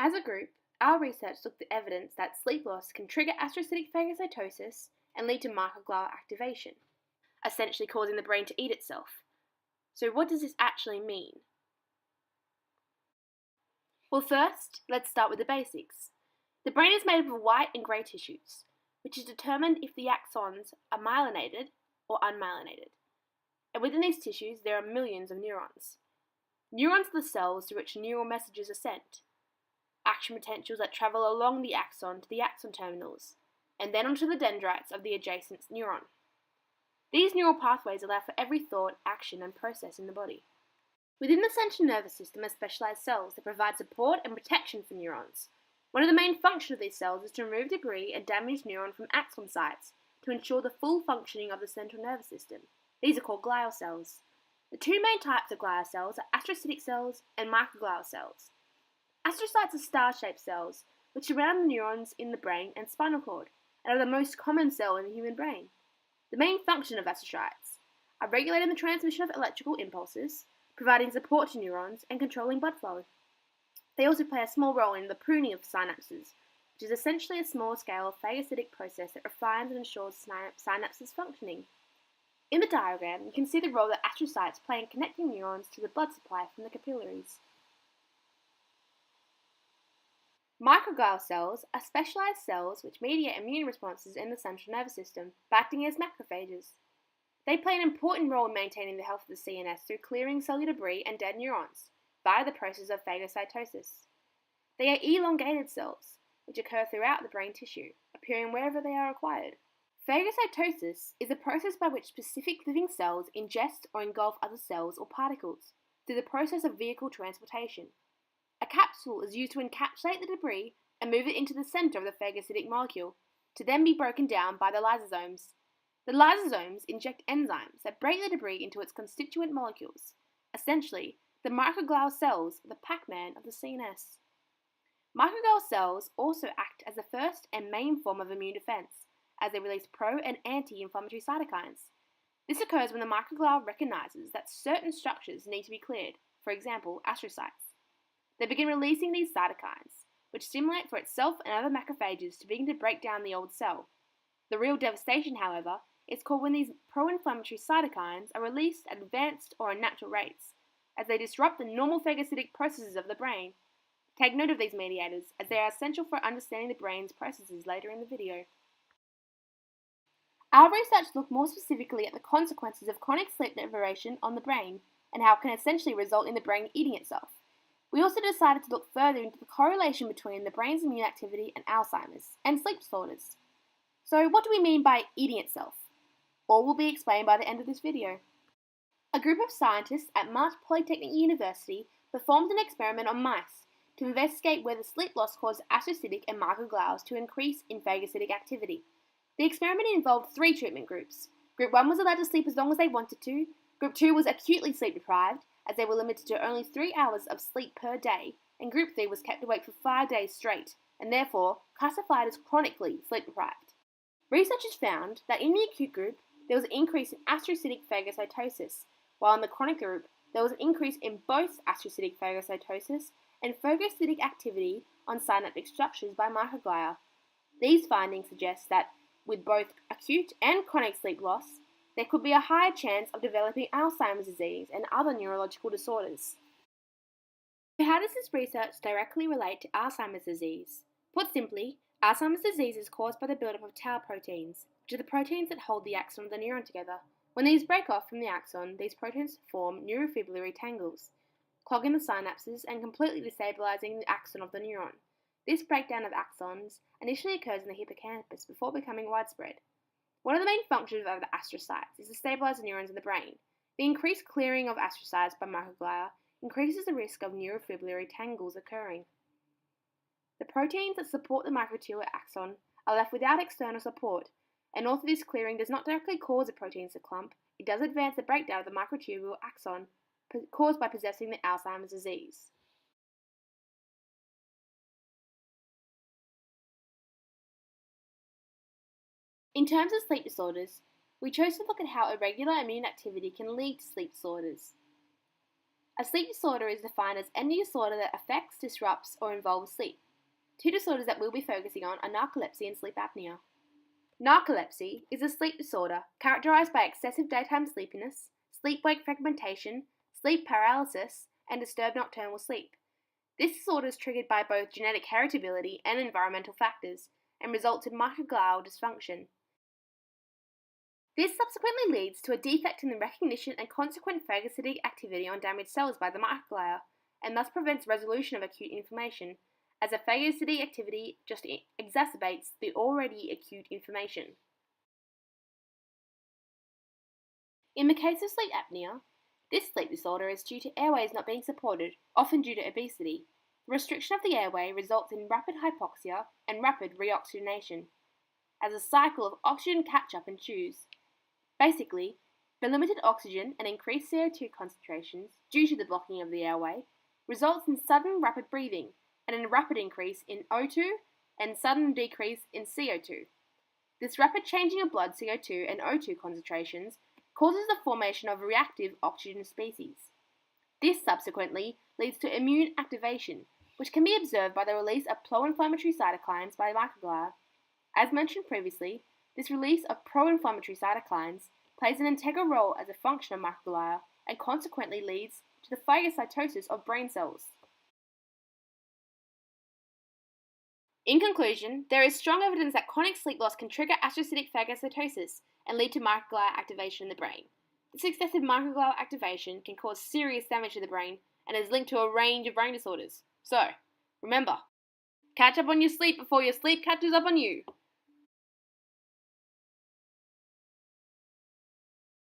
As a group, our research looked at evidence that sleep loss can trigger astrocytic phagocytosis and lead to microglial activation, essentially causing the brain to eat itself. So what does this actually mean? Well, first, let's start with the basics. The brain is made up of white and grey tissues, which is determined if the axons are myelinated or unmyelinated. And within these tissues, there are millions of neurons. Neurons are the cells through which neural messages are sent. Action potentials that travel along the axon to the axon terminals, and then onto the dendrites of the adjacent neuron. These neural pathways allow for every thought, action, and process in the body. Within the central nervous system are specialized cells that provide support and protection for neurons. One of the main functions of these cells is to remove debris and damaged neuron from axon sites to ensure the full functioning of the central nervous system. These are called glial cells. The two main types of glial cells are astrocytic cells and microglial cells. Astrocytes are star-shaped cells which surround the neurons in the brain and spinal cord and are the most common cell in the human brain. The main function of astrocytes are regulating the transmission of electrical impulses, providing support to neurons, and controlling blood flow. They also play a small role in the pruning of synapses, which is essentially a small-scale phagocytic process that refines and ensures synapses functioning. In the diagram, you can see the role that astrocytes play in connecting neurons to the blood supply from the capillaries. Microglial cells are specialized cells which mediate immune responses in the central nervous system by acting as macrophages. They play an important role in maintaining the health of the CNS through clearing cellular debris and dead neurons via the process of phagocytosis. They are elongated cells, which occur throughout the brain tissue, appearing wherever they are required. Phagocytosis is a process by which specific living cells ingest or engulf other cells or particles through the process of vehicle transportation. A capsule is used to encapsulate the debris and move it into the center of the phagocytic molecule, to then be broken down by the lysosomes. The lysosomes inject enzymes that break the debris into its constituent molecules. Essentially, the microglial cells are the Pac-Man of the CNS. Microglial cells also act as the first and main form of immune defense, as they release pro- and anti-inflammatory cytokines. This occurs when the microglial recognizes that certain structures need to be cleared, for example, astrocytes. They begin releasing these cytokines, which stimulate for itself and other macrophages to begin to break down the old cell. The real devastation, however, is called when these pro-inflammatory cytokines are released at advanced or unnatural rates, as they disrupt the normal phagocytic processes of the brain. Take note of these mediators, as they are essential for understanding the brain's processes later in the video. Our research looked more specifically at the consequences of chronic sleep deprivation on the brain, and how it can essentially result in the brain eating itself. We also decided to look further into the correlation between the brain's immune activity and Alzheimer's and sleep disorders. So what do we mean by eating itself? All will be explained by the end of this video. A group of scientists at March Polytechnic University performed an experiment on mice to investigate whether sleep loss caused astrocytic and microglials to increase in phagocytic activity. The experiment involved 3 treatment groups. Group 1 was allowed to sleep as long as they wanted to. Group 2 was acutely sleep deprived, as they were limited to only 3 hours of sleep per day, and Group 3 was kept awake for 5 days straight, and therefore classified as chronically sleep deprived. Researchers found that in the acute group, there was an increase in astrocytic phagocytosis, while in the chronic group, there was an increase in both astrocytic phagocytosis and phagocytic activity on synaptic structures by microglia. These findings suggest that with both acute and chronic sleep loss, there could be a higher chance of developing Alzheimer's disease and other neurological disorders. So how does this research directly relate to Alzheimer's disease? Put simply, Alzheimer's disease is caused by the buildup of tau proteins, which are the proteins that hold the axon of the neuron together. When these break off from the axon, these proteins form neurofibrillary tangles, clogging the synapses and completely destabilizing the axon of the neuron. This breakdown of axons initially occurs in the hippocampus before becoming widespread. One of the main functions of the astrocytes is to stabilize the neurons in the brain. The increased clearing of astrocytes by microglia increases the risk of neurofibrillary tangles occurring. The proteins that support the microtubule axon are left without external support, and although this clearing does not directly cause the proteins to clump, it does advance the breakdown of the microtubule axon caused by possessing the Alzheimer's disease. In terms of sleep disorders, we chose to look at how irregular immune activity can lead to sleep disorders. A sleep disorder is defined as any disorder that affects, disrupts, or involves sleep. Two disorders that we'll be focusing on are narcolepsy and sleep apnea. Narcolepsy is a sleep disorder characterized by excessive daytime sleepiness, sleep-wake fragmentation, sleep paralysis, and disturbed nocturnal sleep. This disorder is triggered by both genetic heritability and environmental factors and results in microglial dysfunction. This subsequently leads to a defect in the recognition and consequent phagocytic activity on damaged cells by the microglia, and thus prevents resolution of acute inflammation, as a phagocytic activity just exacerbates the already acute inflammation. In the case of sleep apnea, this sleep disorder is due to airways not being supported, often due to obesity. The restriction of the airway results in rapid hypoxia and rapid reoxygenation, as a cycle of oxygen catch-up ensues. Basically, the limited oxygen and increased CO2 concentrations due to the blocking of the airway results in sudden rapid breathing and a rapid increase in O2 and sudden decrease in CO2. This rapid changing of blood CO2 and O2 concentrations causes the formation of reactive oxygen species. This subsequently leads to immune activation, which can be observed by the release of pro-inflammatory cytokines by microglia. As mentioned previously, this release of pro-inflammatory cytokines plays an integral role as a function of microglia and consequently leads to the phagocytosis of brain cells. In conclusion, there is strong evidence that chronic sleep loss can trigger astrocytic phagocytosis and lead to microglial activation in the brain. This excessive microglial activation can cause serious damage to the brain and is linked to a range of brain disorders. So, remember, catch up on your sleep before your sleep catches up on you.